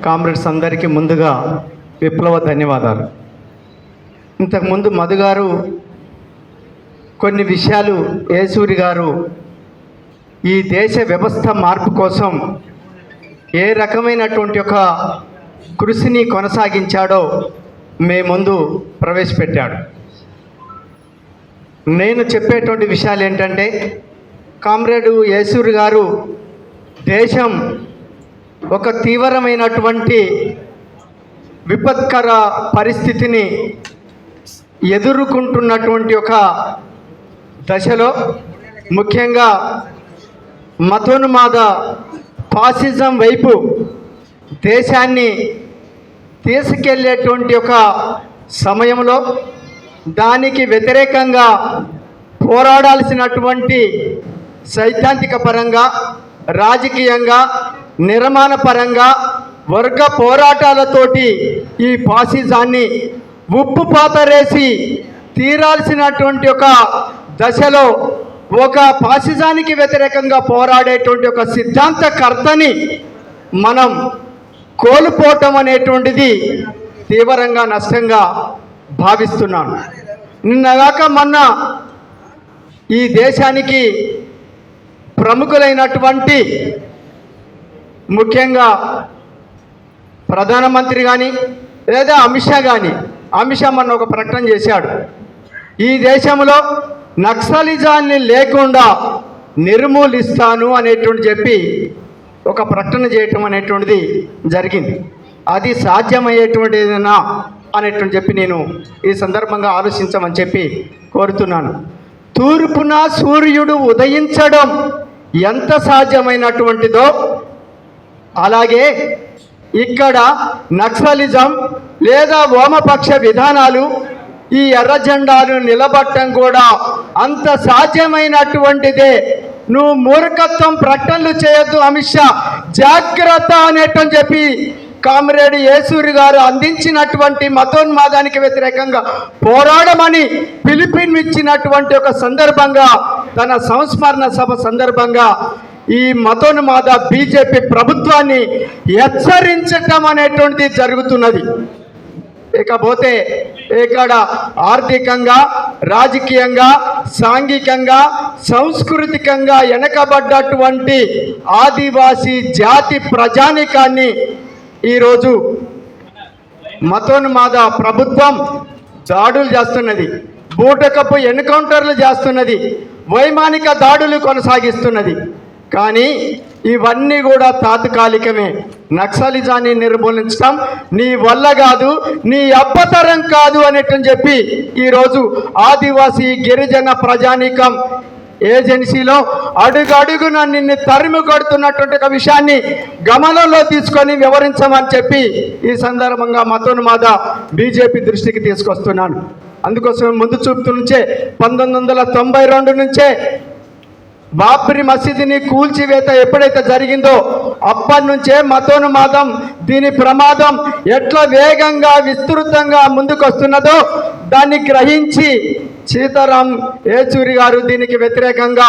Comrades అందరికీ ముందుగా విప్లవ ధన్యవాదాలు. ఇంతకుముందు మధు గారు కొన్ని విషయాలు, యేసూరి గారు ఈ దేశ వ్యవస్థ మార్పు కోసం ఏ రకమైనటువంటి ఒక కృషిని కొనసాగించాడో మే ముందు ప్రవేశపెట్టాడు. నేను చెప్పేటువంటి విషయాలు ఏంటంటే, కామ్రేడు యేసూరి గారు దేశం ఒక తీవ్రమైనటువంటి విపత్కర పరిస్థితిని ఎదుర్కొంటున్నటువంటి ఒక దశలో, ముఖ్యంగా మతోన్మాద ఫాసిజం వైపు దేశాన్ని తీసుకెళ్ళేటువంటి ఒక సమయంలో దానికి వ్యతిరేకంగా పోరాడాల్సినటువంటి సైద్ధాంతిక పరంగా, రాజకీయంగా, నిర్మాణ పరంగా, వర్గ పోరాటాలతోటి ఈ ఫాసిజాన్ని ఉప్పు పాతరేసి తీరాల్సినటువంటి ఒక దశలో ఒక ఫాసిజానికి వ్యతిరేకంగా పోరాడేటువంటి ఒక సిద్ధాంతకర్తని మనం కోల్పోవటం అనేటువంటిది తీవ్రంగా నష్టంగా భావిస్తున్నాను. నిన్నగాక మొన్న ఈ దేశానికి ప్రముఖులైనటువంటి, ముఖ్యంగా ప్రధానమంత్రి కానీ లేదా అమిత్ షా మొన్న ఒక ప్రకటన చేశాడు. ఈ దేశంలో నక్సలిజాన్ని లేకుండా నిర్మూలిస్తాను అనేటువంటి చెప్పి ఒక ప్రకటన చేయటం అనేటువంటిది జరిగింది. అది సాధ్యమయ్యేటువంటిదేనా అనేటువంటి చెప్పి నేను ఈ సందర్భంగా ఆలోచించమని చెప్పి కోరుతున్నాను. తూర్పున సూర్యుడు ఉదయించడం ఎంత సాధ్యమైనటువంటిదో, అలాగే ఇక్కడ నక్సలిజం లేదా వామపక్ష విధానాలు, ఈ ఎర్ర జెండాలు నిలబట్టడం కూడా అంత సాధ్యమైనటువంటిదే. నువ్వు మూర్ఖత్వం ప్రకటనలు చేయొద్దు అమిత్ షా, జాగ్రత్త అనేటని చెప్పి కామ్రేడ్ యేసూరి గారు అందించినటువంటి మతోన్మాదానికి వ్యతిరేకంగా పోరాడమని పిలుపునిచ్చినటువంటి ఒక సందర్భంగా, తన సంస్మరణ సభ సందర్భంగా ఈ మతోన్మాద బీజేపీ ప్రభుత్వాన్ని హెచ్చరించటం అనేటువంటిది జరుగుతున్నది. ఇకపోతే ఇక్కడ ఆర్థికంగా, రాజకీయంగా, సాంఘికంగా, సాంస్కృతికంగా వెనకబడ్డటువంటి ఆదివాసీ జాతి ప్రజానికాన్ని ఈరోజు మతోన్మాద ప్రభుత్వం దాడులు చేస్తున్నది, బూటకపు ఎన్కౌంటర్లు చేస్తున్నది, వైమానిక దాడులు కొనసాగిస్తున్నది. కానీ ఇవన్నీ కూడా తాత్కాలికమే. నక్సలిజాన్ని నిర్మూలించడం నీ వల్ల కాదు, నీ అబ్బతరం కాదు అనేటని చెప్పి ఈరోజు ఆదివాసీ గిరిజన ప్రజానీకం ఏజెన్సీలో అడుగడుగున నిన్ను తరిమి కొడుతున్నటువంటి ఒక విషయాన్ని గమనంలో తీసుకొని వివరించమని చెప్పి ఈ సందర్భంగా మతోన్మాద బీజేపీ దృష్టికి తీసుకొస్తున్నాను. అందుకోసం ముందు చూపుతూ నుంచే 1992 నుంచే బాబ్రీ మసీదుని కూల్చివేత ఎప్పుడైతే జరిగిందో అప్పటి నుంచే మతోన్మాదం, దీని ప్రమాదం ఎట్లా వేగంగా విస్తృతంగా ముందుకొస్తున్నదో దాన్ని గ్రహించి సీతారాం యేచూరి గారు దీనికి వ్యతిరేకంగా